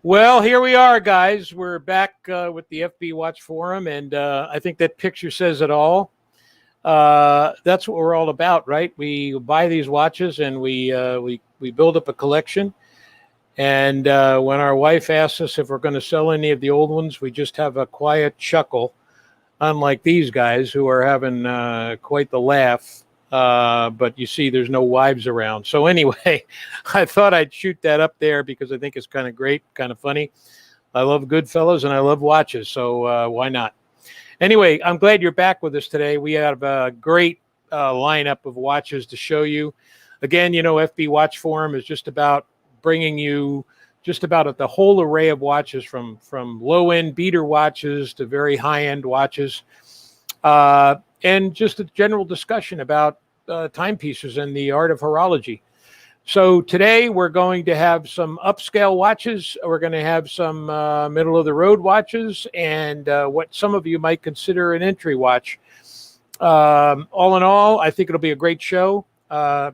Well, here we are, guys. We're back with the FB Watch Forum, and I think that picture says it all. That's what we're all about, right? We buy these watches and we build up a collection. And when our wife asks us if we're going to sell any of the old ones, we just have a quiet chuckle, unlike these guys who are having quite the laugh. But you see, there's no wives around. So anyway, I thought I'd shoot that up there because I think it's kind of great, kind of funny. I love Goodfellas and I love watches, so why not? Anyway, I'm glad you're back with us today. We have a great lineup of watches to show you. Again, FB Watch Forum is just about bringing you just about the whole array of watches from low-end beater watches to very high-end watches, and just a general discussion about timepieces and the art of horology. So today we're going to have some upscale watches. We're going to have some middle-of-the-road watches and what some of you might consider an entry watch. All in all, I think it'll be a great show.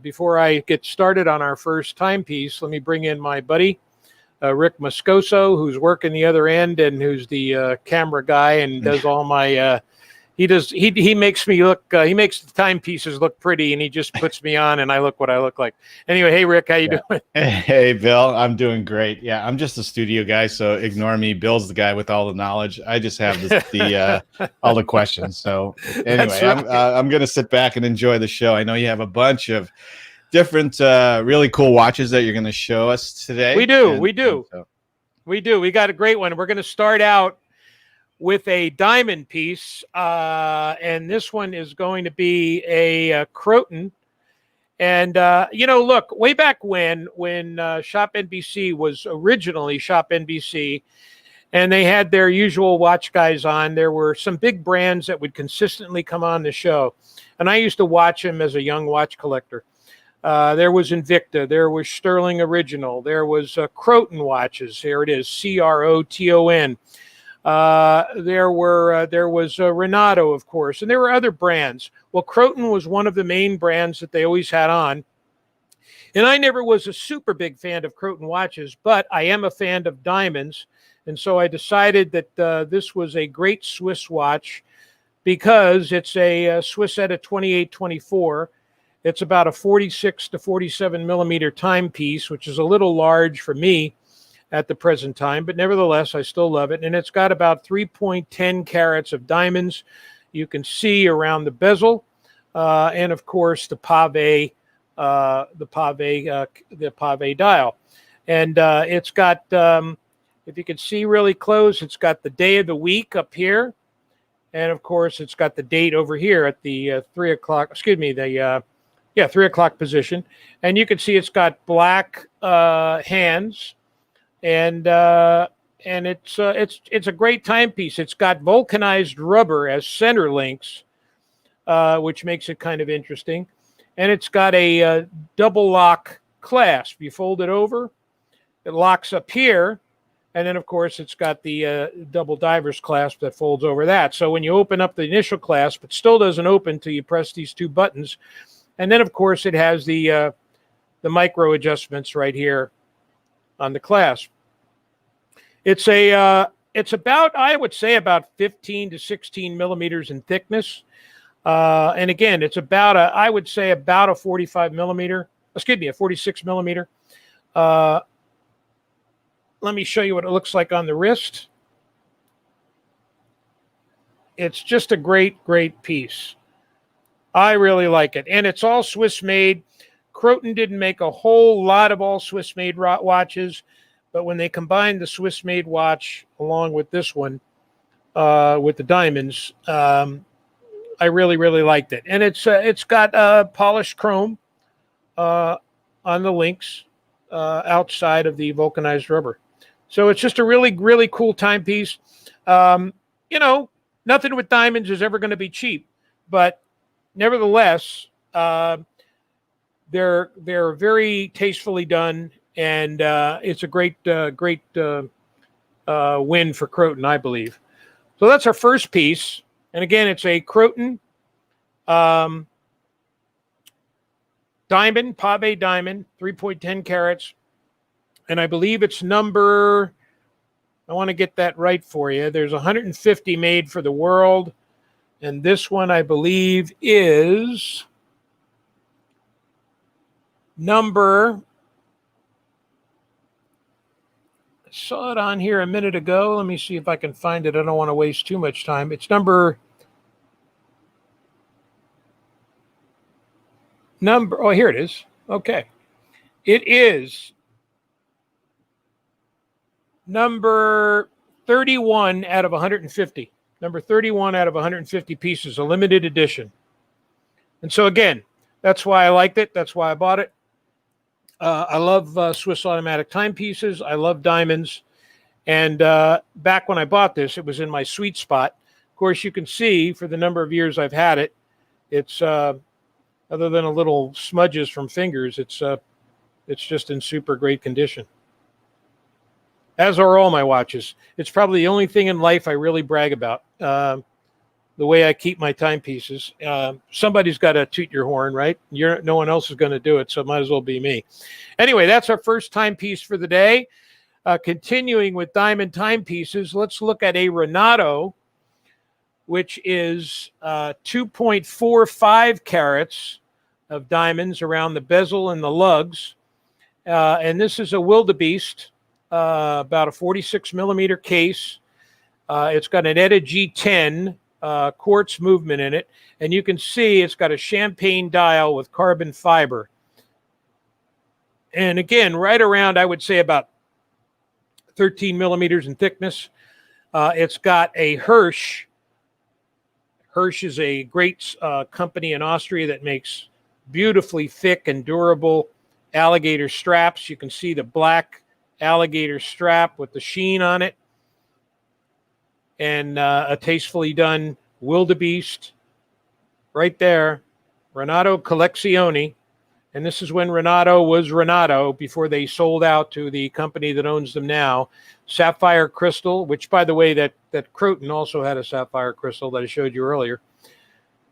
Before I get started on our first timepiece, let me bring in my buddy, Rick Moscoso, who's working the other end and who's the camera guy and does all my he makes me look he makes the timepieces look pretty, and he just puts me on and I look what I look like. Anyway, hey Rick, how you doing? Hey Bill, I'm doing great. Yeah, I'm just a studio guy, so ignore me. Bill's the guy with all the knowledge. I just have the all the questions. So anyway, right. I'm gonna sit back and enjoy the show. I know you have a bunch of different really cool watches that you're gonna show us today. We do. We got a great one. We're gonna start out with a diamond piece, and this one is going to be a Croton. And look, way back when Shop NBC was originally Shop NBC, and they had their usual watch guys on, there were some big brands that would consistently come on the show, and I used to watch them as a young watch collector. There was Invicta, there was Sterling Original, there was Croton watches. Here it is, Croton. There was Renato, of course, and there were other brands. Well, Croton was one of the main brands that they always had on. And I never was a super big fan of Croton watches, but I am a fan of diamonds. And so I decided that this was a great Swiss watch because it's a Swiss ETA 2824. It's about a 46 to 47 millimeter timepiece, which is a little large for me at the present time, but nevertheless, I still love it. And it's got about 3.10 carats of diamonds. You can see around the bezel, and of course the pave dial. And it's got, if you can see really close, it's got the day of the week up here, and of course it's got the date over here at the 3 o'clock. Excuse me, the 3 o'clock position, and you can see it's got black hands. And it's a great timepiece. It's got vulcanized rubber as center links, which makes it kind of interesting. And it's got a double lock clasp. You fold it over, it locks up here, and then of course it's got the double diver's clasp that folds over that. So when you open up the initial clasp, it still doesn't open until you press these two buttons. And then of course it has the micro adjustments right here on the clasp. It's about, I would say, about 15 to 16 millimeters in thickness. And again, it's about I would say about a 45 millimeter, excuse me, a 46 millimeter. Let me show you what it looks like on the wrist. It's just a great, great piece. I really like it. And it's all Swiss made. Croton didn't make a whole lot of all Swiss made watches, but when they combined the Swiss made watch along with this one, with the diamonds, I really, really liked it. And it's got polished chrome on the links outside of the vulcanized rubber. So it's just a really, really cool timepiece. Nothing with diamonds is ever going to be cheap, but nevertheless, they're very tastefully done, and it's a great win for Croton, I believe. So that's our first piece, and again, it's a Croton diamond, pave diamond, 3.10 carats, and I believe it's number I want to get that right for you. There's 150 made for the world. And this one, I believe, is number, I saw it on here a minute ago. Let me see if I can find it. I don't want to waste too much time. It's number, oh, here it is. Okay. It is number 31 out of 150. Number 31 out of 150 pieces, a limited edition. And so, again, that's why I liked it. That's why I bought it. I love Swiss automatic timepieces. I love diamonds. And back when I bought this, it was in my sweet spot. Of course, you can see for the number of years I've had it, it's other than a little smudges from fingers, it's just in super great condition. As are all my watches. It's probably the only thing in life I really brag about. The way I keep my timepieces. Somebody's got to toot your horn, right? No one else is going to do it, so it might as well be me. Anyway, that's our first timepiece for the day. Continuing with diamond timepieces, let's look at a Renato, which is 2.45 carats of diamonds around the bezel and the lugs. And this is a wildebeest, about a 46 millimeter case. It's got an ETA G10 quartz movement in it. And you can see it's got a champagne dial with carbon fiber. And again, right around, I would say about 13 millimeters in thickness. It's got a Hirsch. Hirsch is a great company in Austria that makes beautifully thick and durable alligator straps. You can see the black alligator strap with the sheen on it. And a tastefully done wildebeest right there. Renato Collezioni. And this is when Renato was Renato before they sold out to the company that owns them now. Sapphire crystal, which, by the way, that Croton also had a sapphire crystal that I showed you earlier.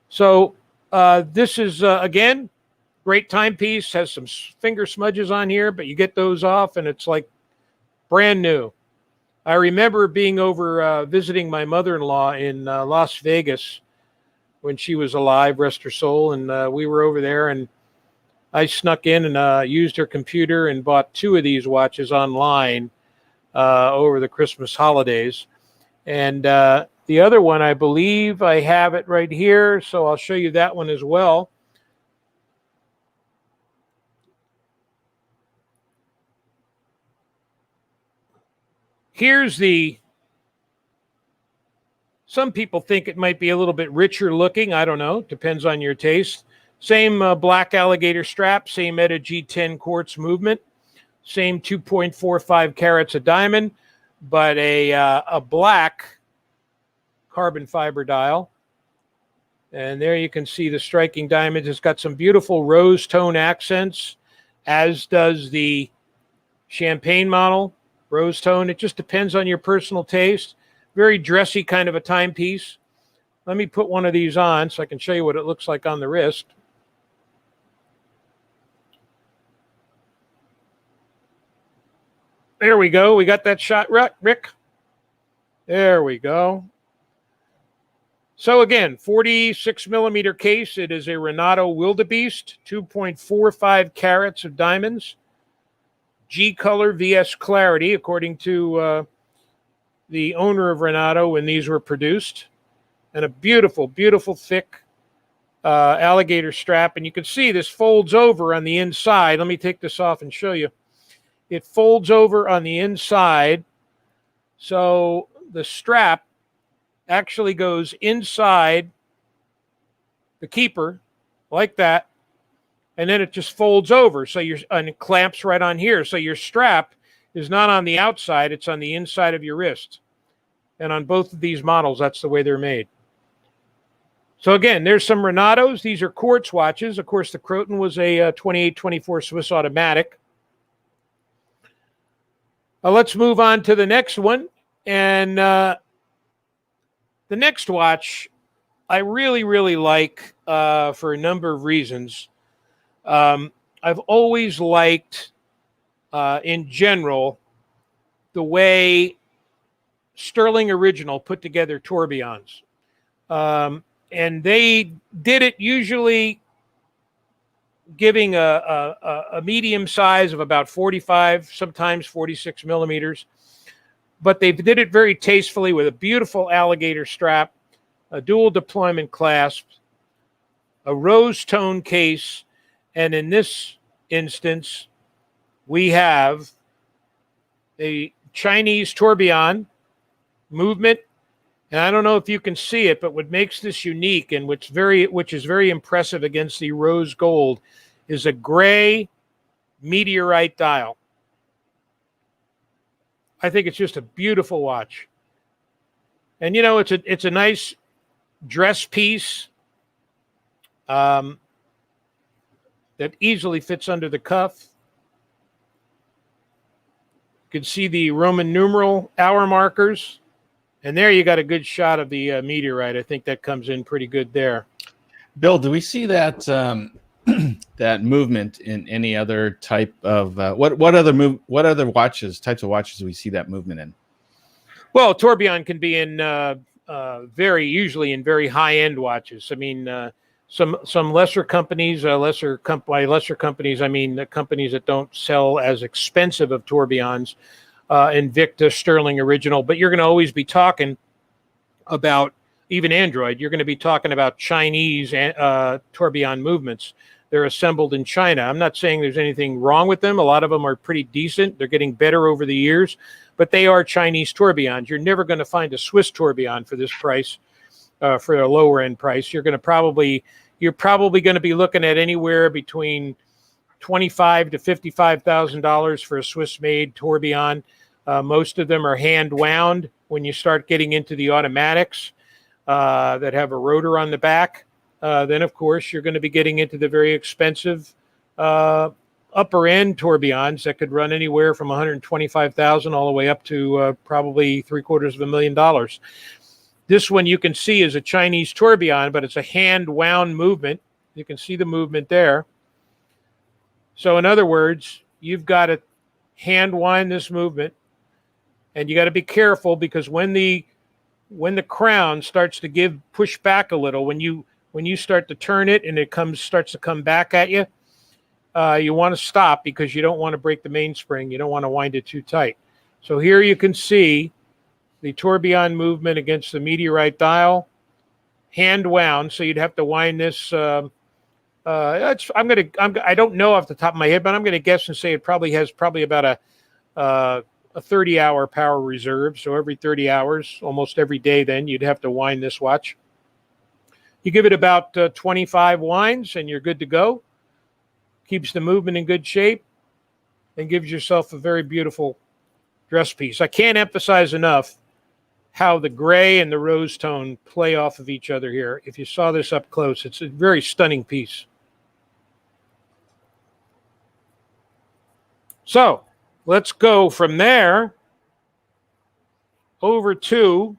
So this is, again, great timepiece. Has some finger smudges on here, but you get those off and it's like brand new. I remember being over visiting my mother-in-law in Las Vegas when she was alive, rest her soul, and we were over there, and I snuck in and used her computer and bought 2 of these watches online over the Christmas holidays. And the other one, I believe I have it right here, so I'll show you that one as well. Here's some people think it might be a little bit richer looking. I don't know. Depends on your taste. Same black alligator strap, same ETA G10 quartz movement, same 2.45 carats of diamond, but a black carbon fiber dial. And there you can see the striking diamonds. It's got some beautiful rose tone accents, as does the champagne model. Rose tone. It just depends on your personal taste. Very dressy kind of a timepiece. Let me put one of these on so I can show you what it looks like on the wrist. There we go. We got that shot, Rick. There we go. So again, 46 millimeter case. It is a Renato wildebeest, 2.45 carats of diamonds. G color VS clarity, according to the owner of Renato when these were produced. And a beautiful, beautiful thick alligator strap. And you can see this folds over on the inside. Let me take this off and show you. It folds over on the inside. So the strap actually goes inside the keeper like that. And then it just folds over. So and it clamps right on here. So your strap is not on the outside. It's on the inside of your wrist. And on both of these models, that's the way they're made. So again, there's some Renatos. These are quartz watches. Of course, the Croton was a 2824 Swiss automatic. Let's move on to the next one. And the next watch, I really, really like for a number of reasons. I've always liked, in general, the way Sterling Original put together tourbillons. And they did it usually giving a medium size of about 45, sometimes 46 millimeters. But they did it very tastefully with a beautiful alligator strap, a dual deployment clasp, a rose tone case, and in this instance, we have a Chinese tourbillon movement. And I don't know if you can see it, but what makes this unique and which is very impressive against the rose gold is a gray meteorite dial. I think it's just a beautiful watch. And you know, it's a nice dress piece that easily fits under the cuff. You can see the Roman numeral hour markers. And there you got a good shot of the meteorite. I think that comes in pretty good there. Bill, do we see that that movement in any other type of what other types of watches do we see that movement in? Well, tourbillon can be in usually in very high end watches. I mean, some lesser companies, by lesser companies, I mean the companies that don't sell as expensive of tourbillons. Invicta, Sterling Original, but you're going to always be talking about, even Android, you're going to be talking about Chinese tourbillon movements. They're assembled in China. I'm not saying there's anything wrong with them. A lot of them are pretty decent. They're getting better over the years, but they are Chinese tourbillons. You're never going to find a Swiss tourbillon for this price, for a lower end price. You're probably going to be looking at anywhere between $25,000 to $55,000 for a Swiss-made tourbillon. Most of them are hand wound. When you start getting into the automatics that have a rotor on the back, then of course you're going to be getting into the very expensive upper end tourbillons that could run anywhere from $125,000 all the way up to probably $750,000. This one you can see is a Chinese tourbillon, but it's a hand wound movement. You can see the movement there. So in other words, you've got to hand wind this movement, and you got to be careful because when the crown starts to push back a little, when you start to turn it and it starts to come back at you, you want to stop because you don't want to break the mainspring. You don't want to wind it too tight. So here you can see the tourbillon movement against the meteorite dial, hand wound. So you'd have to wind this. I don't know off the top of my head, but I'm going to guess and say it probably has about a 30-hour power reserve. So every 30 hours, almost every day, then you'd have to wind this watch. You give it about 25 winds and you're good to go. Keeps the movement in good shape and gives yourself a very beautiful dress piece. I can't emphasize enough how the gray and the rose tone play off of each other here. If you saw this up close, it's a very stunning piece. So let's go from there over to,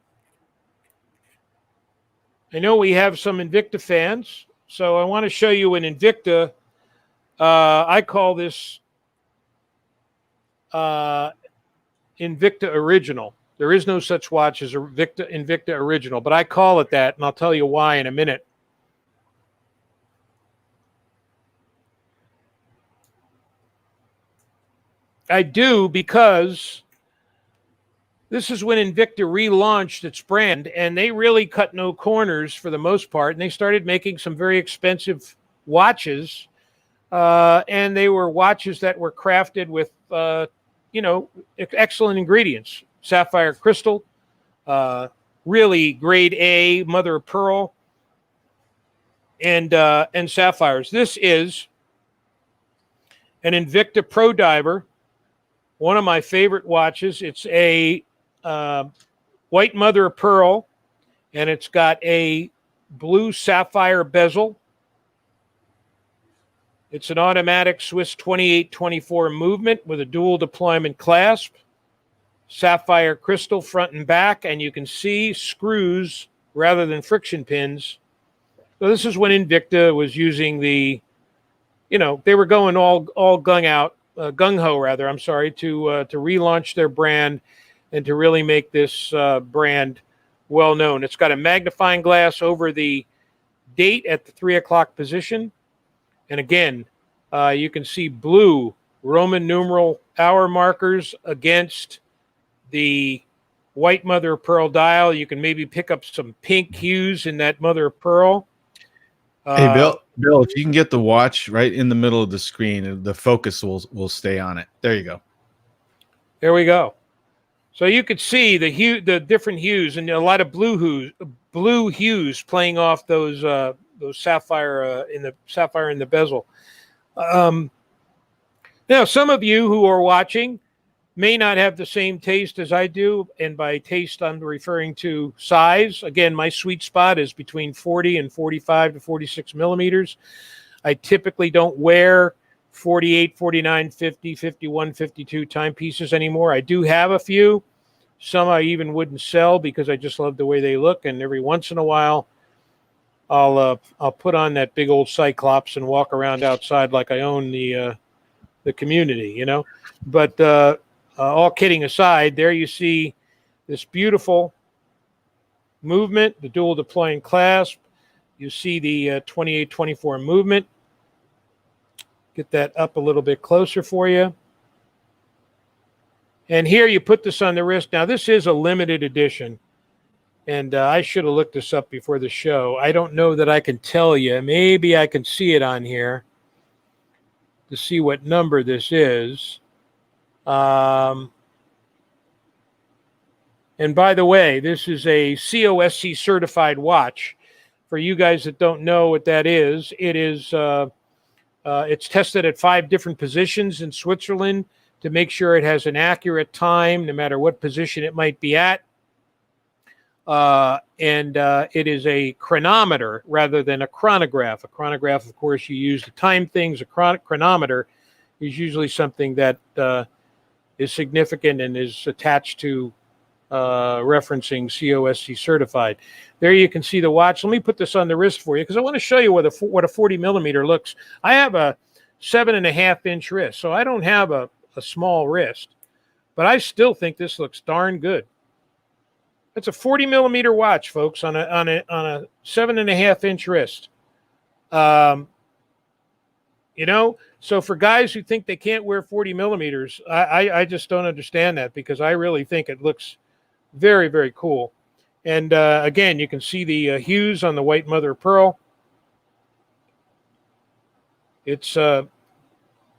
I know we have some Invicta fans, so I want to show you an Invicta. I call this Invicta Original. There is no such watch as Invicta Original, but I call it that, and I'll tell you why in a minute. I do because this is when Invicta relaunched its brand, and they really cut no corners for the most part, and they started making some very expensive watches, and they were watches that were crafted with, excellent ingredients. Sapphire crystal, really grade A, mother of pearl, and sapphires. This is an Invicta Pro Diver, one of my favorite watches. It's a white mother of pearl, and it's got a blue sapphire bezel. It's an automatic Swiss 2824 movement with a dual deployment clasp, sapphire crystal front and back, and you can see screws rather than friction pins. So this is when Invicta was using they were going all gung-ho, to relaunch their brand. and to really make this brand well known. It's got a magnifying glass over the date at the 3 o'clock position. And again, you can see blue Roman numeral hour markers against the white mother of pearl dial. You can maybe pick up some pink hues in that mother of pearl. Hey, Bill, if you can get the watch right in the middle of the screen, the focus will stay on it. There you go. There we go. So you could see the different hues, and a lot of blue hues playing off those sapphire in the bezel. Now, some of you who are watching may not have the same taste as I do, and by taste, I'm referring to size. Again, my sweet spot is between 40 and 45 to 46 millimeters. I typically don't wear 48, 49, 50, 51, 52 timepieces anymore. I do have a few. Some I even wouldn't sell because I just love the way they look, and every once in a while, I'll put on that big old Cyclops and walk around outside like I own the community, you know. But all kidding aside, there you see this beautiful movement, the dual deploying clasp. You see the 28-24 movement. Get that up a little bit closer for you. And here you put this on the wrist. Now, this is a limited edition. And I should have looked this up before the show. I don't know that I can tell you. Maybe I can see it on here to see what number this is. And by the way, this is a COSC certified watch. For you guys that don't know what that is, it's tested at 5 different positions in Switzerland to make sure it has an accurate time, no matter what position it might be at. It is a chronometer rather than a chronograph. A chronograph, of course, you use to time things. A chronometer is usually something that is significant and is attached to referencing COSC certified. There you can see the watch. Let me put this on the wrist for you because I want to show you what a 40 millimeter looks. I have a 7.5 inch wrist, so I don't have a small wrist, but I still think this looks darn good. It's a 40 millimeter watch, folks, on a 7.5 inch wrist. You know, so for guys who think they can't wear 40 millimeters, I just don't understand that because I really think it looks very, very cool. And again, you can see the hues on the white mother of pearl. It's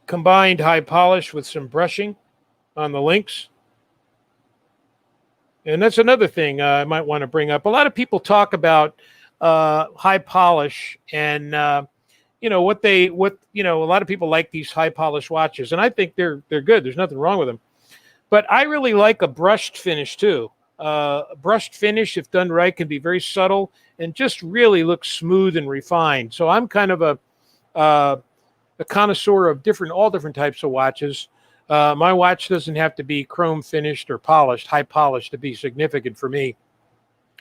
combined high polish with some brushing on the links. And that's another thing I might want to bring up. A lot of people talk about high polish and, you know, a lot of people like these high polish watches, and I think they're good. There's nothing wrong with them. But I really like a brushed finish too. A brushed finish, if done right, can be very subtle and just really looks smooth and refined. So I'm kind of a connoisseur of all different types of watches. My watch doesn't have to be chrome finished or polished, high polished to be significant for me.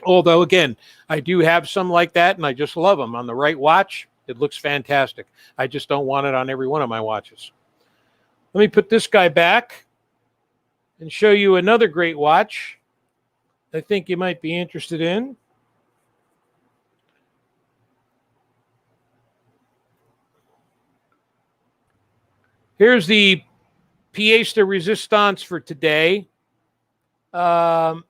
Although, again, I do have some like that, and I just love them. On the right watch, it looks fantastic. I just don't want it on every one of my watches. Let me put this guy back and show you another great watch I think you might be interested in. Here's the pièce de résistance for today. I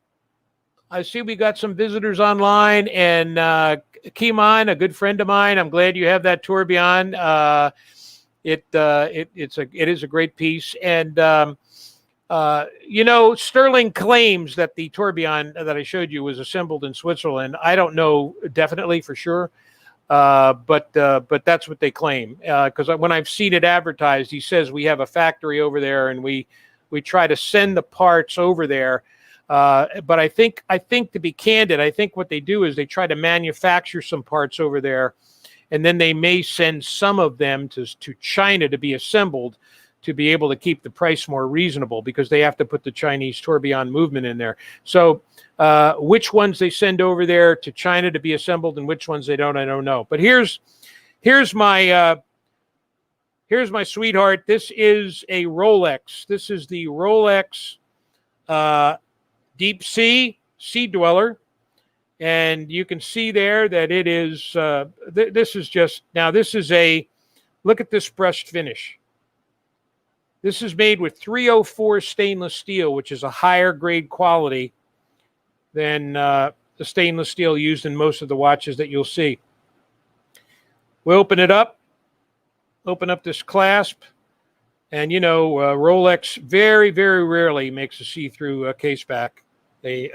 see we got some visitors online, and Kimon, a good friend of mine. I'm glad you have that tourbillon. It is a great piece, and you know, Sterling claims that the tourbillon that I showed you was assembled in Switzerland. I don't know definitely for sure. But that's what they claim. Because when I've seen it advertised, he says we have a factory over there, and we try to send the parts over there. But I think to be candid, I think what they do is they try to manufacture some parts over there, and then they may send some of them to China to be assembled to be able to keep the price more reasonable because they have to put the Chinese tourbillon movement in there. So which ones they send over there to China to be assembled and which ones they don't, I don't know. But here's my sweetheart. This is a Rolex. This is the Rolex deep sea dweller. And you can see there that it is, this is just, now this is look at this brushed finish. This is made with 304 stainless steel, which is a higher grade quality than the stainless steel used in most of the watches that you'll see. We open it up, open up this clasp, and Rolex very, very rarely makes a see-through case back. They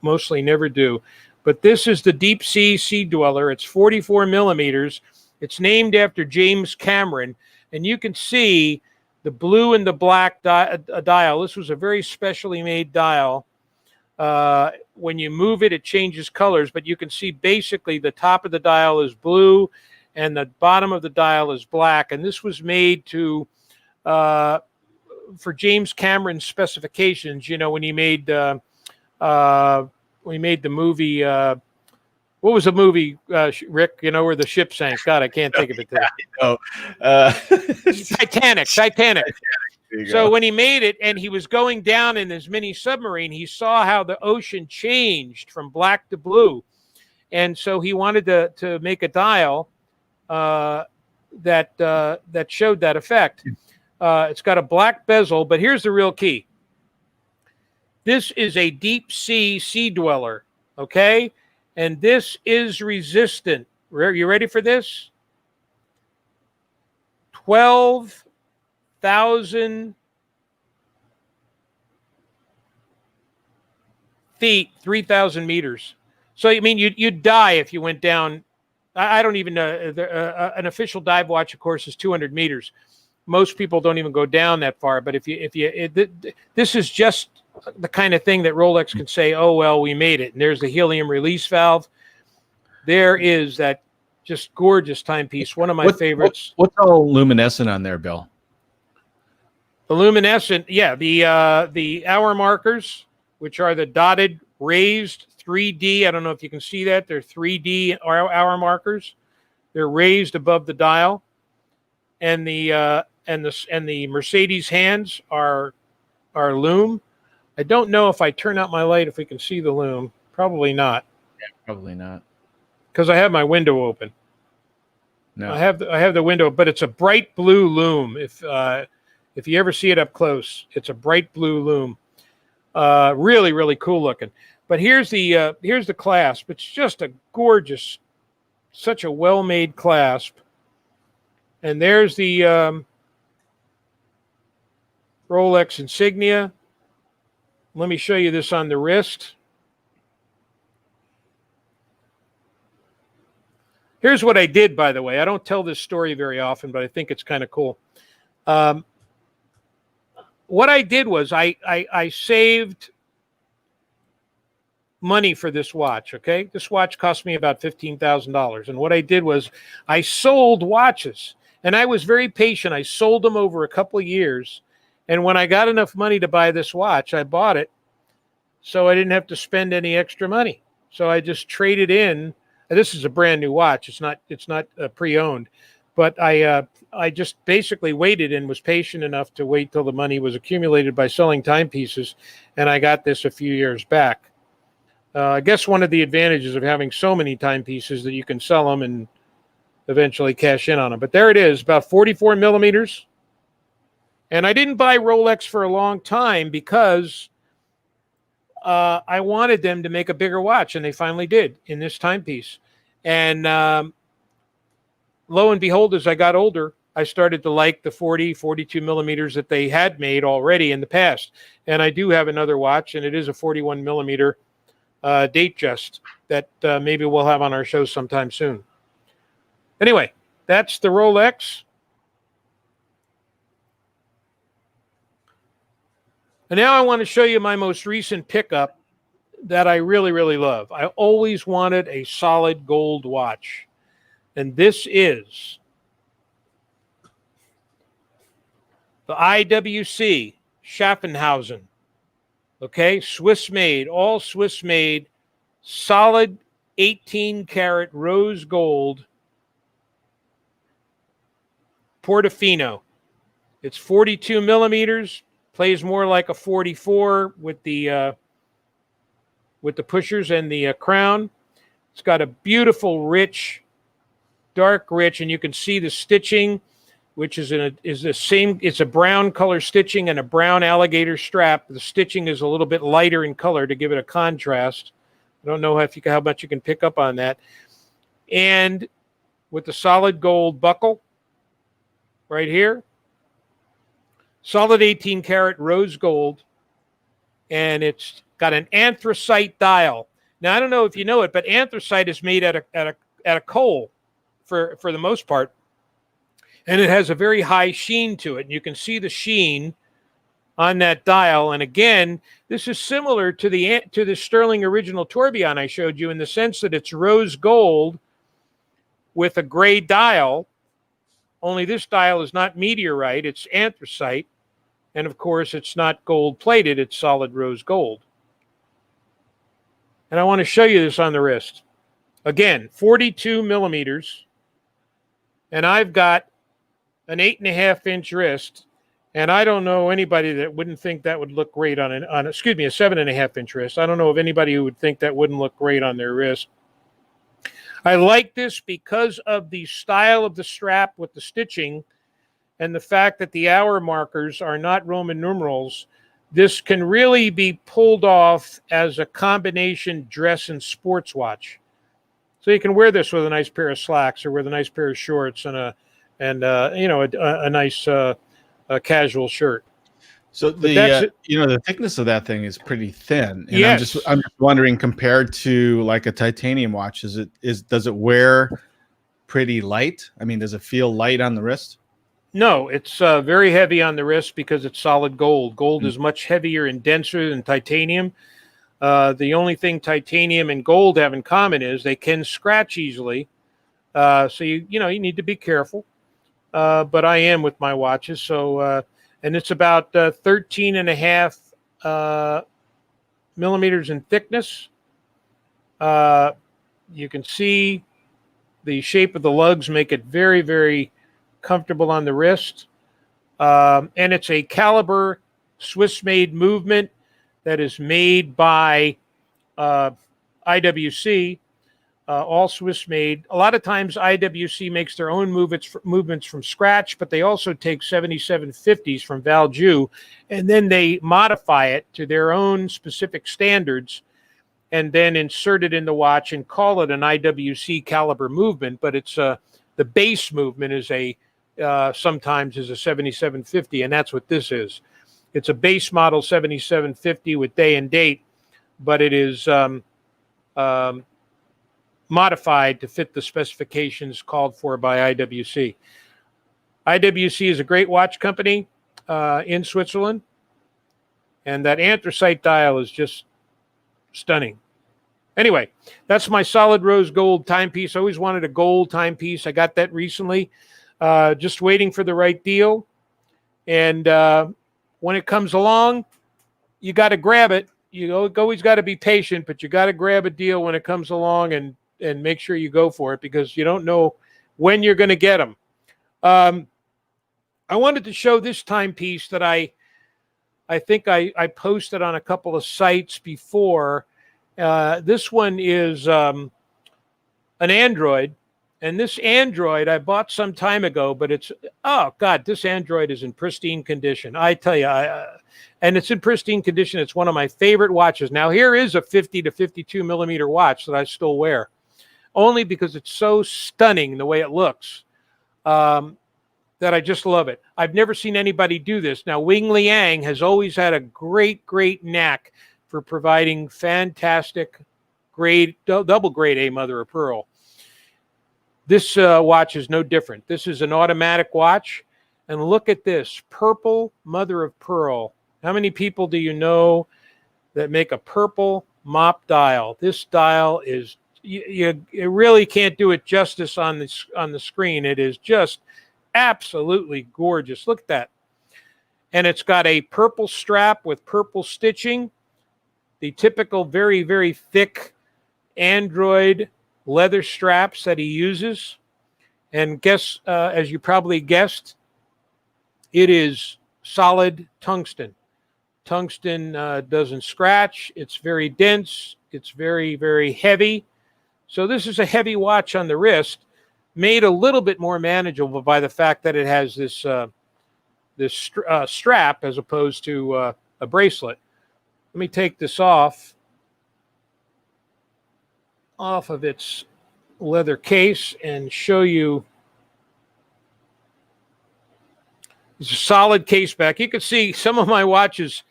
mostly never do. But this is the Deep Sea Dweller. It's 44 millimeters. It's named after James Cameron. And you can see the blue and the black dial. This was a very specially made dial. When you move it, it changes colors. But you can see basically the top of the dial is blue and the bottom of the dial is black. And this was made for James Cameron's specifications. When he made the movie, what was the movie, Rick, where the ship sank? God, I can't think of it today. Titanic. So when he made it and he was going down in his mini submarine, he saw how the ocean changed from black to blue. And so he wanted to make a dial that showed that effect. It's got a black bezel, but here's the real key. This is a deep sea dweller, okay? And this is resistant. Are you ready for this? 12,000 feet, 3,000 meters. So, I mean, you'd die if you went down. I don't even know. An official dive watch, of course, is 200 meters. Most people don't even go down that far. But this is just the kind of thing that Rolex can say, oh, well, we made it. And there's the helium release valve. There is that just gorgeous timepiece. One of my favorites. What's all luminescent on there, Bill? The luminescent, yeah, the hour markers, which are the dotted raised 3D. I don't know if you can see that. They're 3D hour markers. They're raised above the dial. And the Mercedes hands are lume. I don't know if I turn out my light if we can see the lume. Probably not. Yeah, probably not. Because I have my window open. No, I have the window, but it's a bright blue lume. If you ever see it up close, it's a bright blue lume. Really, really cool looking. But here's the clasp. It's just a gorgeous, such a well-made clasp. And there's the Rolex insignia. Let me show you this on the wrist. Here's what I did, by the way. I don't tell this story very often, but I think it's kind of cool. What I did was I saved money for this watch, okay? This watch cost me about $15,000. And what I did was I sold watches. And I was very patient. I sold them over a couple of years. And when I got enough money to buy this watch, I bought it so I didn't have to spend any extra money. So I just traded in. This is a brand new watch. It's not pre-owned. But I just basically waited and was patient enough to wait till the money was accumulated by selling timepieces. And I got this a few years back. I guess one of the advantages of having so many timepieces that you can sell them and eventually cash in on them. But there it is, about 44 millimeters. And I didn't buy Rolex for a long time because I wanted them to make a bigger watch, and they finally did in this timepiece. And lo and behold, as I got older, I started to like the 42 millimeters that they had made already in the past. And I do have another watch, and it is a 41 millimeter Datejust that maybe we'll have on our show sometime soon. Anyway, that's the Rolex. And now I want to show you my most recent pickup that I really, really love. I always wanted a solid gold watch. And this is the IWC Schaffenhausen. Okay, Swiss made, all Swiss made, solid 18 karat rose gold Portofino. It's 42 millimeters, plays more like a 44 with the with the pushers and the crown. It's got a beautiful, rich, dark rich, and you can see the stitching, which is the same. It's a brown color stitching and a brown alligator strap. The stitching is a little bit lighter in color to give it a contrast. I don't know how much you can pick up on that. And with the solid gold buckle right here, solid 18 karat rose gold, and it's got an anthracite dial. Now, I don't know if you know it, but anthracite is made out of coal for the most part, and it has a very high sheen to it. And you can see the sheen on that dial. And again, this is similar to the Sterling original tourbillon I showed you, in the sense that it's rose gold with a gray dial, only this dial is not meteorite, it's anthracite. And of course, it's not gold plated, it's solid rose gold. And I want to show you this on the wrist. Again, 42 millimeters. And I've got an 8.5-inch wrist. And I don't know anybody that wouldn't think that would look great on a 7.5-inch wrist. I don't know of anybody who would think that wouldn't look great on their wrist. I like this because of the style of the strap with the stitching and the fact that the hour markers are not Roman numerals. This can really be pulled off as a combination dress and sports watch. So you can wear this with a nice pair of slacks or with a nice pair of shorts and a nice casual shirt. So the thickness of that thing is pretty thin. And yes. I'm just wondering, compared to like a titanium watch, does it wear pretty light? I mean, does it feel light on the wrist? No, it's very heavy on the wrist because it's solid gold. Gold is much heavier and denser than titanium. The only thing titanium and gold have in common is they can scratch easily. So you need to be careful. But I am with my watches. So, and it's about 13.5 millimeters in thickness. You can see the shape of the lugs make it very, very comfortable on the wrist. And it's a caliber Swiss-made movement that is made by IWC, all Swiss-made. A lot of times IWC makes their own movements from scratch, but they also take 7750s from Valjoux, and then they modify it to their own specific standards and then insert it in the watch and call it an IWC caliber movement. But it's the base movement is sometimes is a 7750, and that's what this is. It's a base model 7750 with day and date, but it is modified to fit the specifications called for by IWC. IWC is a great watch company in Switzerland, and that anthracite dial is just stunning. Anyway, that's my solid rose gold timepiece. I always wanted a gold timepiece. I got that recently. Just waiting for the right deal. And when it comes along, you got to grab it. You always got to be patient, but you got to grab a deal when it comes along and make sure you go for it, because you don't know when you're going to get them. I wanted to show this timepiece that I think I posted on a couple of sites before. This one is an Android. And this Android I bought some time ago, but this Android is in pristine condition. I tell you, and it's in pristine condition. It's one of my favorite watches. Now, here is a 50 to 52 millimeter watch that I still wear, only because it's so stunning the way it looks that I just love it. I've never seen anybody do this. Now, Wing Liang has always had a great, great knack for providing fantastic double grade A mother of pearl. This watch is no different. This is an automatic watch. And look at this, purple mother of pearl. How many people do you know that make a purple mop dial? This dial is, you really can't do it justice on the screen. It is just absolutely gorgeous. Look at that. And it's got a purple strap with purple stitching, the typical very, very thick Android leather straps that he uses. And as you probably guessed, it is solid tungsten. Tungsten doesn't scratch. It's very dense. It's very, very heavy. So this is a heavy watch on the wrist, made a little bit more manageable by the fact that it has this strap as opposed to a bracelet. Let me take this off of its leather case and show you. It's a solid case back. You can see some of my watches,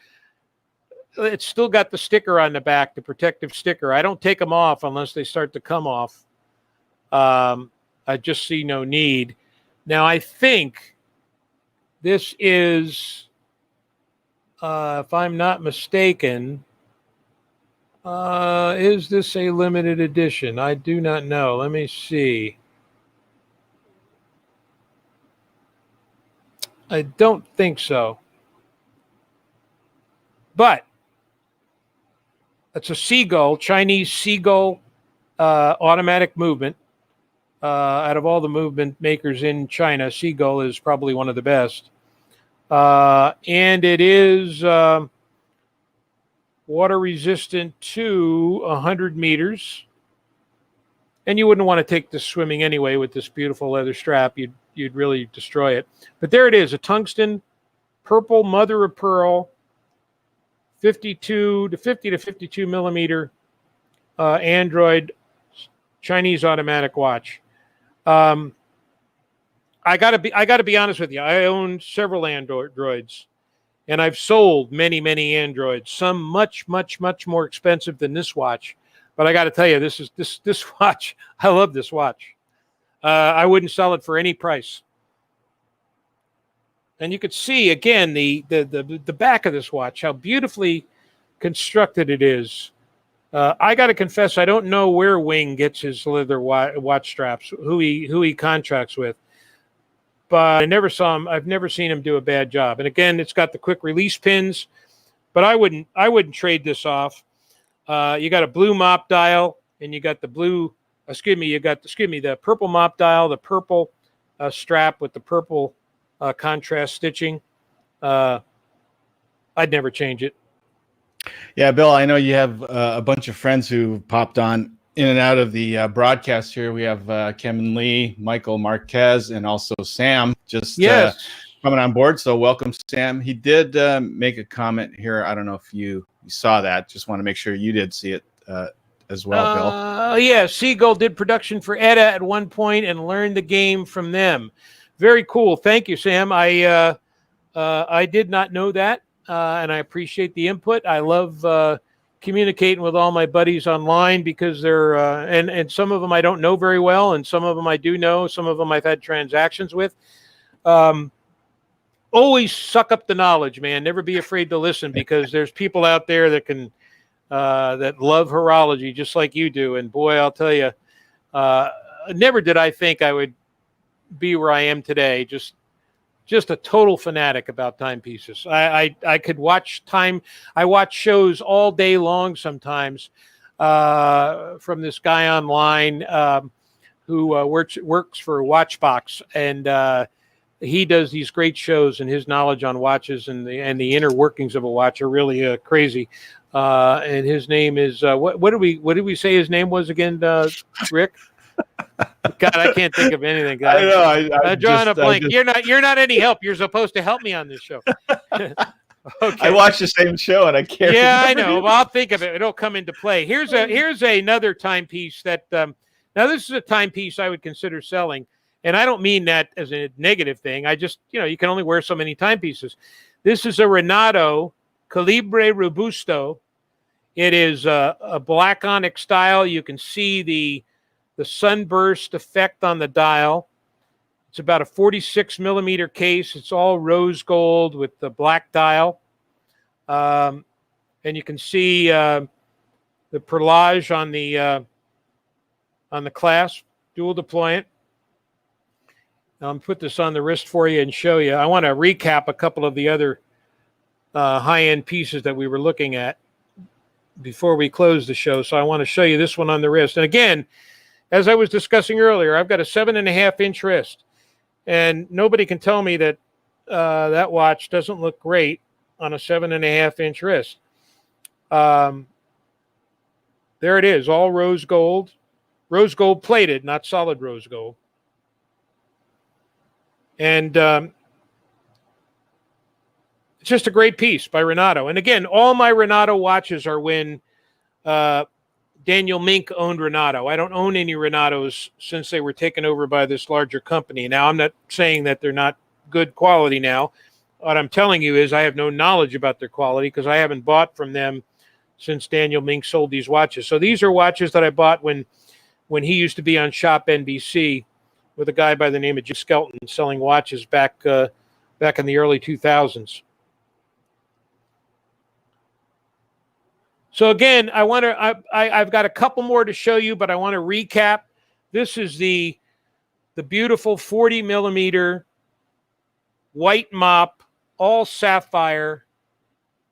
it's still got the sticker on the back, the protective sticker. I don't take them off unless they start to come off. I just see no need. Now, I think this is, if I'm not mistaken, is this a limited edition? I do not know. Let me see. I don't think so. But it's a Seagull, Chinese Seagull automatic movement. Out of all the movement makers in China, Seagull is probably one of the best. And it is water resistant to 100 meters. And you wouldn't want to take this swimming anyway with this beautiful leather strap. You'd really destroy it. But there it is, a tungsten purple mother of pearl 50 to 52 millimeter Android Chinese automatic watch. I gotta be honest with you. I own several Androids, and I've sold many Androids. Some much more expensive than this watch. But I got to tell you, this watch. I love this watch. I wouldn't sell it for any price. And you could see again the back of this watch, how beautifully constructed it is. I got to confess, I don't know where Wing gets his leather watch straps, who he contracts with, but I've never seen him do a bad job. And again, it's got the quick release pins, but I wouldn't trade this off. You got a blue mop dial, and you got the the purple mop dial, the purple strap with the purple contrast stitching. I'd never change it. Yeah, Bill, I know you have a bunch of friends who popped on in and out of the broadcast here. We have Kevin Lee, Michael Marquez, and also Sam coming on board. So welcome, Sam. He did make a comment here. I don't know if you saw that. Just want to make sure you did see it as well, Bill. Yeah, Seagull did production for ETA at one point and learned the game from them. Very cool. Thank you, Sam. I did not know that. And I appreciate the input. I love communicating with all my buddies online because they're and some of them I don't know very well, and some of them I do know. Some of them I've had transactions with. Always suck up the knowledge, man. Never be afraid to listen, because there's people out there that can that love horology just like you do. And boy, I'll tell you, never did I think I would be where I am today. Just a total fanatic about timepieces. I could watch time. I watch shows all day long sometimes from this guy online who works for Watchbox, and he does these great shows, and his knowledge on watches and the inner workings of a watch are really crazy. And his name is what did we say his name was again, Rick? God, I can't think of anything. I know. I'm drawing a blank. You're not any help. You're supposed to help me on this show. Okay. I watch the same show and I can't. Yeah, I know. Well, I'll think of it. It'll come into play. Here's another timepiece that. Now, this is a timepiece I would consider selling, and I don't mean that as a negative thing. I just, you can only wear so many timepieces. This is a Renato Calibre Robusto. It is a black onyx style. You can see the sunburst effect on the dial. It's about a 46 millimeter case. It's all rose gold with the black dial. And you can see the perlage on the clasp, dual deployant. Now I'm put this on the wrist for you and show you. I want to recap a couple of the other high-end pieces that we were looking at before we close the show. So I want to show you this one on the wrist. And again, as I was discussing earlier, I've got a 7.5-inch wrist, and nobody can tell me that that watch doesn't look great on a 7.5-inch wrist. There it is, all rose gold plated, not solid rose gold. And it's just a great piece by Renato. And again, all my Renato watches are when Daniel Mink owned Renato. I don't own any Renatos since they were taken over by this larger company. Now, I'm not saying that they're not good quality now. What I'm telling you is I have no knowledge about their quality because I haven't bought from them since Daniel Mink sold these watches. So these are watches that I bought when he used to be on Shop NBC with a guy by the name of Jim Skelton selling watches back in the early 2000s. So again, I've got a couple more to show you, but I want to recap. This is the beautiful 40 millimeter white mop, all sapphire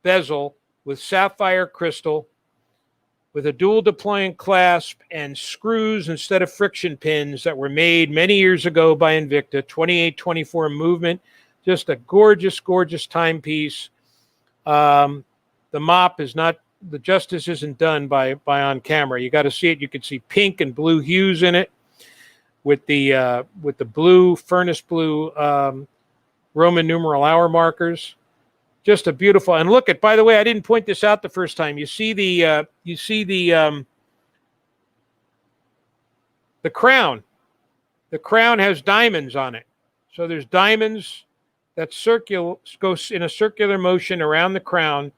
bezel with sapphire crystal, with a dual deploying clasp and screws instead of friction pins that were made many years ago by Invicta. 28-24 movement, just a gorgeous, gorgeous timepiece. The mop is not, the justice isn't done by on camera. You got to see it. You can see pink and blue hues in it with the blue furnace blue Roman numeral hour markers. Just a beautiful, and look at, by the way, I didn't point this out the first time. You see the crown. The crown has diamonds on it. So there's diamonds that goes in a circular motion around the crown,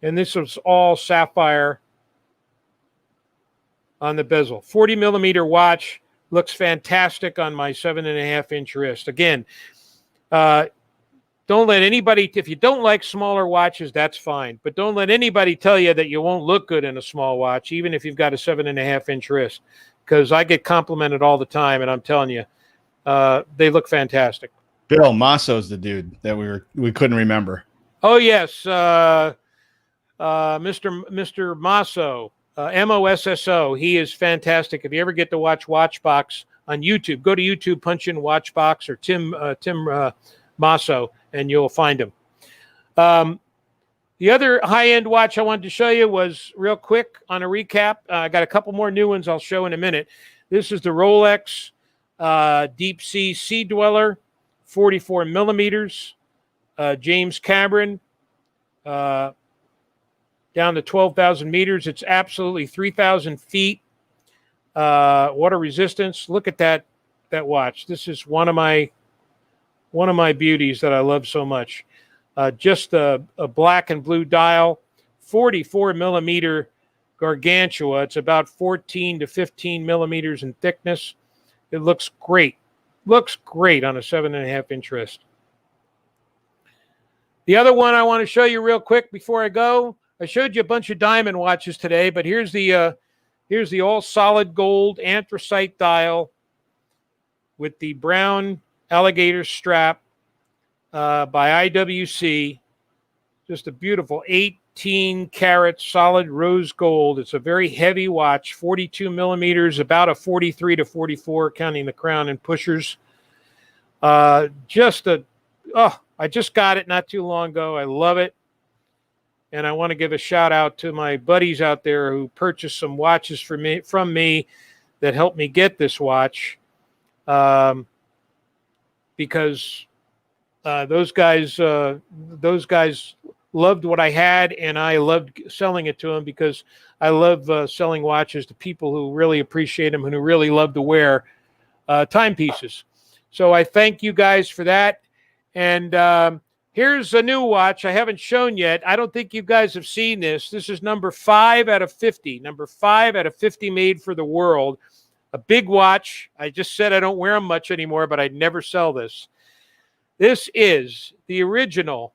and this was all sapphire on the bezel. 40 millimeter watch, looks fantastic on my 7.5-inch wrist. Again, don't let anybody, if you don't like smaller watches, that's fine. But don't let anybody tell you that you won't look good in a small watch, even if you've got a 7.5-inch wrist. Because I get complimented all the time, and I'm telling you, they look fantastic. Bill Masso's the dude that we couldn't remember. Oh yes, Mr. Masso, Mosso. He is fantastic. If you ever get to watch Watchbox on YouTube, go to YouTube, punch in Watchbox or Tim Masso, and you'll find him. The other high-end watch I wanted to show you was, real quick on a recap, I got a couple more new ones I'll show in a minute. This is the Rolex Deep Sea Dweller, 44 millimeters, James Cameron, down to 12,000 meters. It's absolutely 3,000 feet water resistance. Look at that watch. This is one of my beauties that I love so much. Just a black and blue dial, 44 millimeter Gargantua. It's about 14 to 15 millimeters in thickness. It looks great. Looks great on a 7.5-inch wrist. The other one I want to show you real quick before I go, I showed you a bunch of diamond watches today, but here's the all solid gold anthracite dial with the brown alligator strap by IWC. Just a beautiful 18 karat solid rose gold. It's a very heavy watch, 42 millimeters, about a 43 to 44, counting the crown and pushers. I just got it not too long ago. I love it. And I want to give a shout out to my buddies out there who purchased some watches from me that helped me get this watch. Because those guys loved what I had, and I loved selling it to them because I love selling watches to people who really appreciate them and who really love to wear timepieces. So I thank you guys for that. And here's a new watch I haven't shown yet. I don't think you guys have seen this. This is number 5 out of 50. Number 5 out of 50 made for the world. A big watch. I just said I don't wear them much anymore, but I'd never sell this. This is the original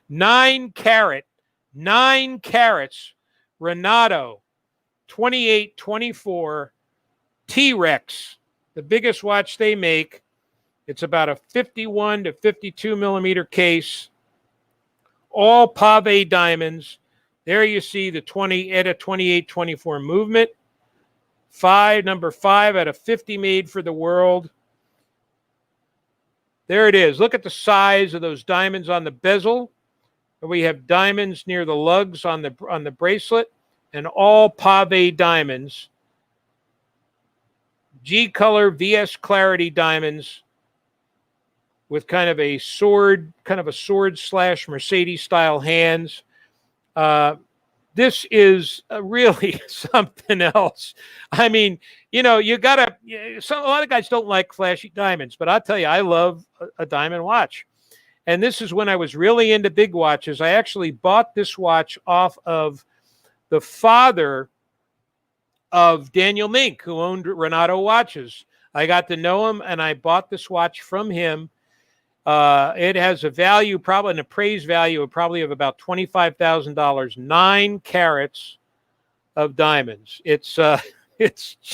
9 carats Renato 28-24 T-Rex, the biggest watch they make. It's about a 51 to 52 millimeter case, all pave diamonds. There you see the 28-24 movement. Number 5 out of 50 made for the world. There it is. Look at the size of those diamonds on the bezel. We have diamonds near the lugs on the bracelet, and all pave diamonds. G color VS clarity diamonds with kind of a sword / Mercedes style hands. This is really something else. I mean, you know, a lot of guys don't like flashy diamonds, but I'll tell you, I love a diamond watch. And this is when I was really into big watches. I actually bought this watch off of the father of Daniel Mink, who owned Renato Watches. I got to know him, and I bought this watch from him. It has a value, probably an appraised value of about $25,000, 9 carats of diamonds. It's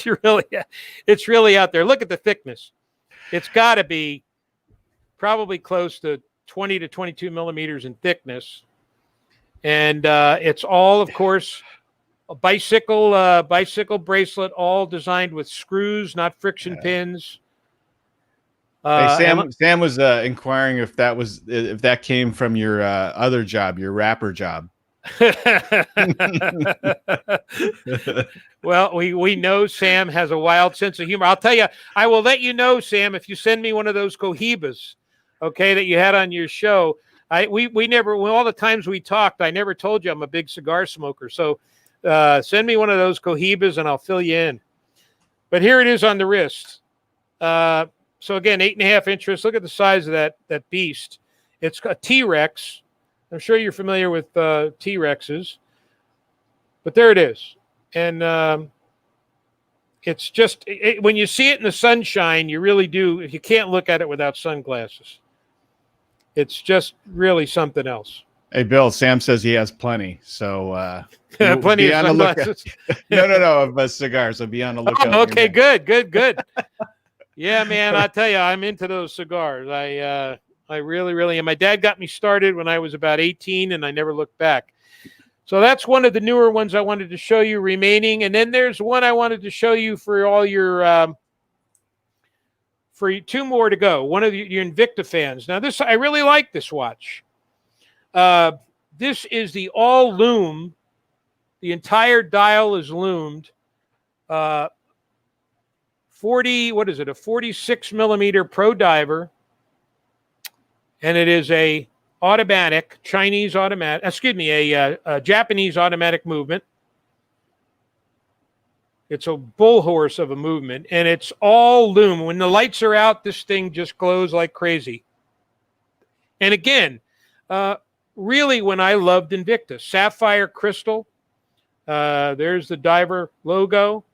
really out there. Look at the thickness. It's got to be probably close to 20 to 22 millimeters in thickness. And it's all, of course, a bicycle bracelet, all designed with screws, not friction pins. Hey, Sam was inquiring if that came from your other job, your rapper job. Well, we know Sam has a wild sense of humor. I'll tell you, I will let you know, Sam, if you send me one of those Cohibas, okay, that you had on your show. We never, all the times we talked, I never told you I'm a big cigar smoker. So send me one of those Cohibas and I'll fill you in. But here it is on the wrist. So again, 8.5 inches. Look at the size of that beast. It's a T-Rex. I'm sure you're familiar with T-Rexes, but there it is. And it's just when you see it in the sunshine, you really do. You can't look at it without sunglasses. It's just really something else. Hey, Bill. Sam says he has plenty. So plenty of sunglasses. No, of cigars. So be on the lookout. Oh, okay, good. Yeah, man, I tell you, I'm into those cigars. I really am. My dad got me started when I was about 18, and I never looked back. So that's one of the newer ones I wanted to show you remaining. And then there's one I wanted to show you for all your for 2 more to go. One of your Invicta fans. Now, I really like this watch. This is the all loom. The entire dial is loomed. a 46 millimeter Pro Diver, and it is a Japanese automatic movement. It's a bull horse of a movement, and it's all loom. When the lights are out, this thing just glows like crazy. And again, really, when I loved Invicta, sapphire crystal. There's the diver logo.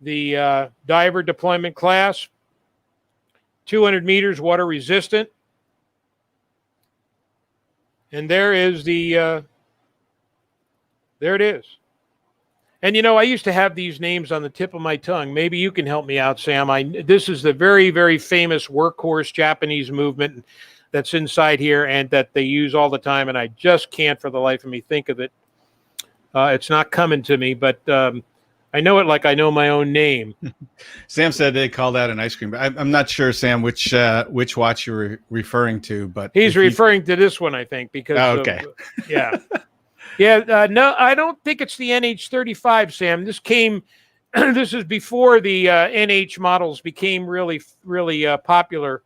The diver deployment class, 200 meters water resistant. And there is there it is. And, you know, I used to have these names on the tip of my tongue. Maybe you can help me out, Sam. This is the very, very famous workhorse Japanese movement that's inside here and that they use all the time. And I just can't for the life of me think of it. It's not coming to me, but I know it like I know my own name. Sam said they call that an ice cream. I'm not sure, Sam, which watch you're referring to, but he's referring to this one, I think, because okay, yeah. No, I don't think it's the NH35, Sam. This is before the NH models became really, really popular.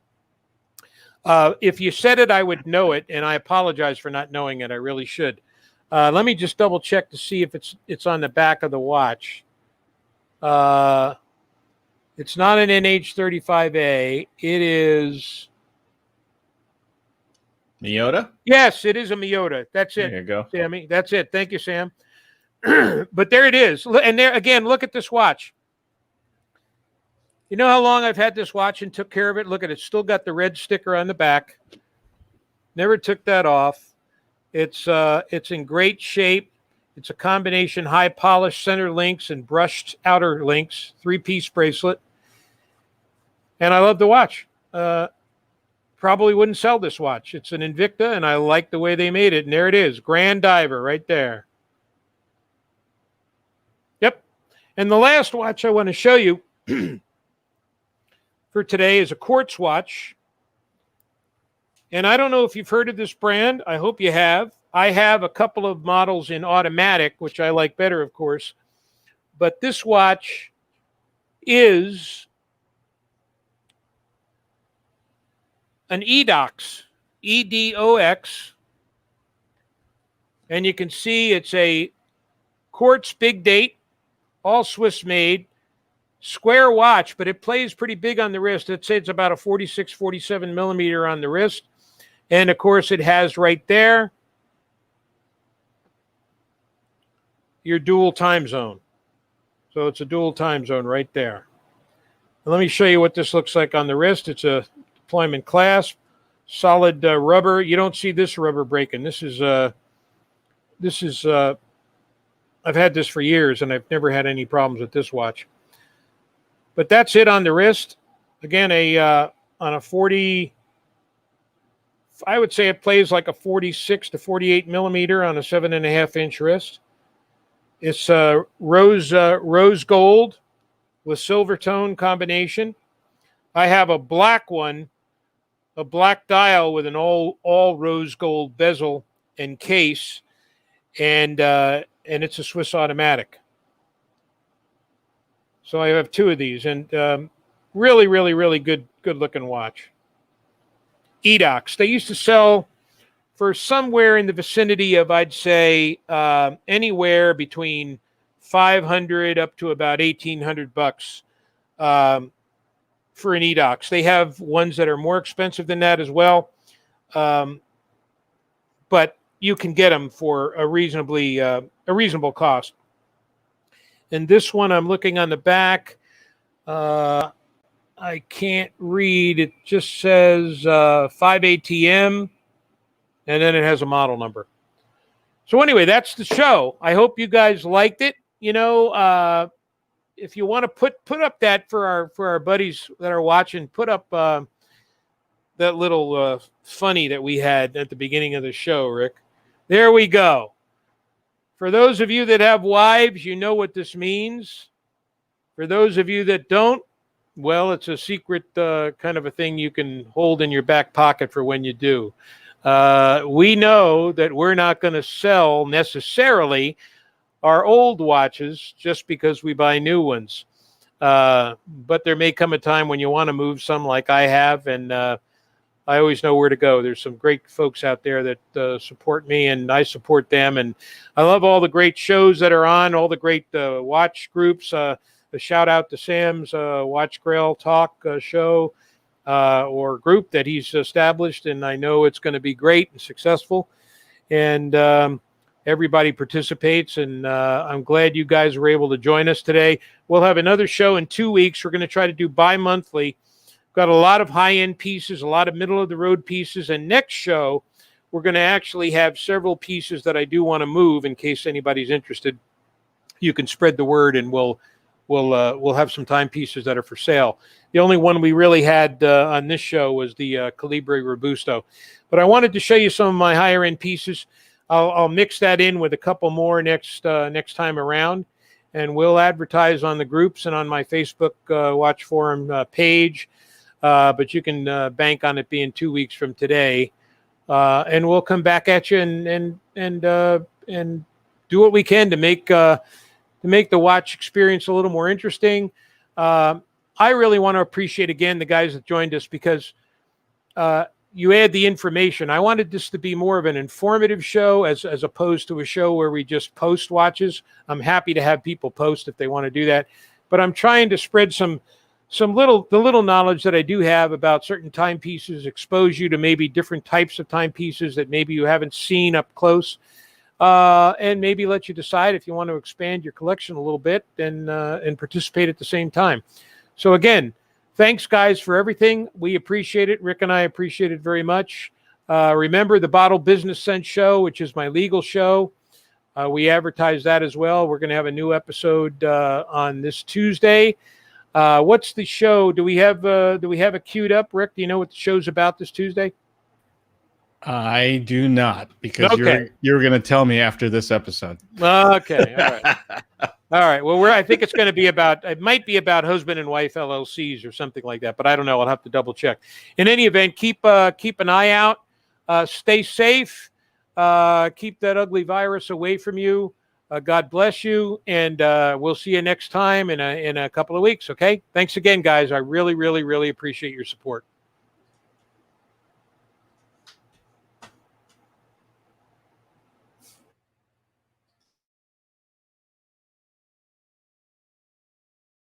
If you said it, I would know it, and I apologize for not knowing it. I really should. Let me just double check to see if it's on the back of the watch. It's not an NH35A. It is Miyota? Yes, it is a Miyota. That's it. There you go. Sammy. That's it. Thank you, Sam. But there it is. And there again, look at this watch. You know how long I've had this watch and took care of it? Look at it. Still got the red sticker on the back. Never took that off. It's in great shape. It's a combination high polished center links and brushed outer links, 3-piece bracelet. And I love the watch. Probably wouldn't sell this watch. It's an Invicta, and I like the way they made it. And there it is, Grand Diver right there. Yep. And the last watch I want to show you for today is a quartz watch. And I don't know if you've heard of this brand. I hope you have. I have a couple of models in automatic, which I like better, of course. But this watch is an EDOX, EDOX. And you can see it's a quartz big date, all Swiss made, square watch, but it plays pretty big on the wrist. I'd say it's about a 46, 47 millimeter on the wrist. And of course, it has right there your dual time zone. So it's a dual time zone right there. And let me show you what this looks like on the wrist. It's a deployment clasp, solid rubber. You don't see this rubber breaking. This is I've had this for years, and I've never had any problems with this watch. But that's it on the wrist. Again, on a 40, I would say it plays like a 46 to 48 millimeter on a 7.5-inch wrist. It's rose gold with silver tone combination. I have a black one, a black dial with an all rose gold bezel and case, and it's a Swiss automatic. So I have two of these, and really, really, really good looking watch. EDOX. They used to sell for somewhere in the vicinity of, I'd say, anywhere between $500 up to about $1,800 for an EDOX. They have ones that are more expensive than that as well, but you can get them for a reasonable cost. And this one, I'm looking on the back. I can't read. It just says 5ATM, and then it has a model number. So anyway, that's the show. I hope you guys liked it. You know, if you want to put up that for our buddies that are watching, put up that little funny that we had at the beginning of the show, Rick. There we go. For those of you that have wives, you know what this means. For those of you that don't, well, it's a secret kind of a thing you can hold in your back pocket for when you do. We know that we're not going to sell necessarily our old watches just because we buy new ones. But there may come a time when you want to move some like I have, and I always know where to go. There's some great folks out there that support me, and I support them. And I love all the great shows that are on, all the great watch groups. A shout out to Sam's Watch Grail Talk show or group that he's established, and I know it's going to be great and successful. And everybody participates, and I'm glad you guys were able to join us today. We'll have another show in 2 weeks. We're going to try to do bi-monthly. Got a lot of high-end pieces, a lot of middle-of-the-road pieces, and next show we're going to actually have several pieces that I do want to move in case anybody's interested. You can spread the word, and we'll have some timepieces that are for sale. The only one we really had on this show was the Calibre Robusto. But I wanted to show you some of my higher-end pieces. I'll mix that in with a couple more next time around, and we'll advertise on the groups and on my Facebook Watch Forum page. But you can bank on it being 2 weeks from today, and we'll come back at you and do what we can to make the watch experience a little more interesting. I really want to appreciate again the guys that joined us, because you add the information. I wanted this to be more of an informative show as opposed to a show where we just post watches. I'm happy to have people post if they want to do that, but I'm trying to spread the little knowledge that I do have about certain timepieces, expose you to maybe different types of timepieces that maybe you haven't seen up close, and maybe let you decide if you want to expand your collection a little bit and participate at the same time. So again, thanks guys for everything. We appreciate it. Rick and I appreciate it very much. Remember the Bottle Business Sense show, which is my legal show. We advertise that as well. We're going to have a new episode on this Tuesday. What's the show? Do we have it queued up, Rick? Do you know what the show's about this Tuesday? I do not, because you're going to tell me after this episode. Okay, all right, all right. Well, I think it's going to be it might be about husband and wife LLCs or something like that, but I don't know. I'll have to double check. In any event, keep an eye out. Stay safe. Keep that ugly virus away from you. God bless you, and we'll see you next time in a couple of weeks. Okay. Thanks again, guys. I really, really, really appreciate your support.